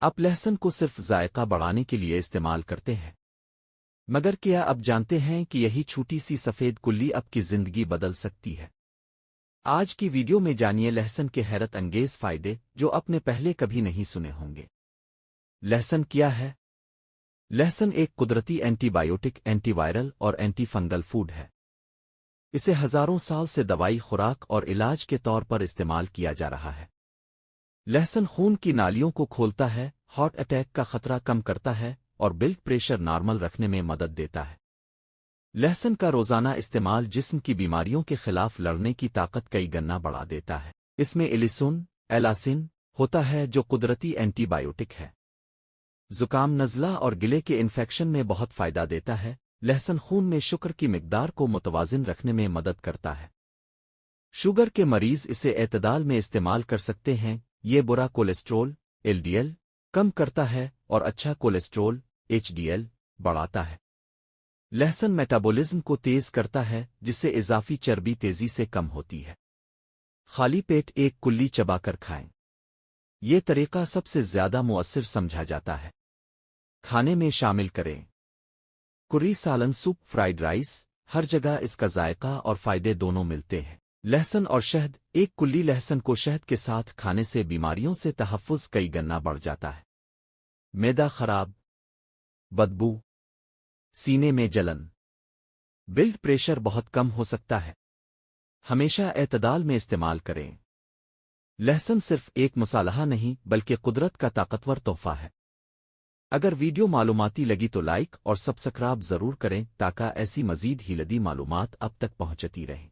آپ لہسن کو صرف ذائقہ بڑھانے کے لیے استعمال کرتے ہیں، مگر کیا آپ جانتے ہیں کہ یہی چھوٹی سی سفید کلی آپ کی زندگی بدل سکتی ہے؟ آج کی ویڈیو میں جانیے لہسن کے حیرت انگیز فائدے جو آپ نے پہلے کبھی نہیں سنے ہوں گے۔ لہسن کیا ہے؟ لہسن ایک قدرتی اینٹی بائیوٹک، اینٹی وائرل اور اینٹی فنگل فوڈ ہے۔ اسے ہزاروں سال سے دوائی، خوراک اور علاج کے طور پر استعمال کیا جا رہا ہے۔ لہسن خون کی نالیوں کو کھولتا ہے، ہارٹ اٹیک کا خطرہ کم کرتا ہے اور بلڈ پریشر نارمل رکھنے میں مدد دیتا ہے۔ لہسن کا روزانہ استعمال جسم کی بیماریوں کے خلاف لڑنے کی طاقت کئی گنا بڑھا دیتا ہے۔ اس میں ایلیسون، ایلاسین ہوتا ہے جو قدرتی اینٹی بائیوٹک ہے۔ زکام، نزلہ اور گلے کے انفیکشن میں بہت فائدہ دیتا ہے۔ لہسن خون میں شوگر کی مقدار کو متوازن رکھنے میں مدد کرتا ہے۔ شوگر کے مریض اسے اعتدال میں استعمال کر سکتے ہیں۔ یہ برا کولیسٹرول LDL کم کرتا ہے اور اچھا کولیسٹرول HDL بڑھاتا ہے۔ لہسن میٹابولزم کو تیز کرتا ہے، جس سے اضافی چربی تیزی سے کم ہوتی ہے۔ خالی پیٹ ایک کلی چبا کر کھائیں۔ یہ طریقہ سب سے زیادہ مؤثر سمجھا جاتا ہے۔ کھانے میں شامل کریں۔ کری، سالن، سوپ، فرائیڈ رائس، ہر جگہ اس کا ذائقہ اور فائدے دونوں ملتے ہیں۔ لہسن اور شہد ایک کلی لہسن کو شہد کے ساتھ کھانے سے بیماریوں سے تحفظ کئی گنا بڑھ جاتا ہے۔ معدہ خراب، بدبو، سینے میں جلن، بلڈ پریشر بہت کم ہو سکتا ہے۔ ہمیشہ اعتدال میں استعمال کریں۔ لہسن صرف ایک مصالحہ نہیں بلکہ قدرت کا طاقتور تحفہ ہے۔ اگر ویڈیو معلوماتی لگی تو لائک اور سبسکرائب ضرور کریں تاکہ ایسی مزید ہی لدی معلومات اب تک پہنچتی رہیں۔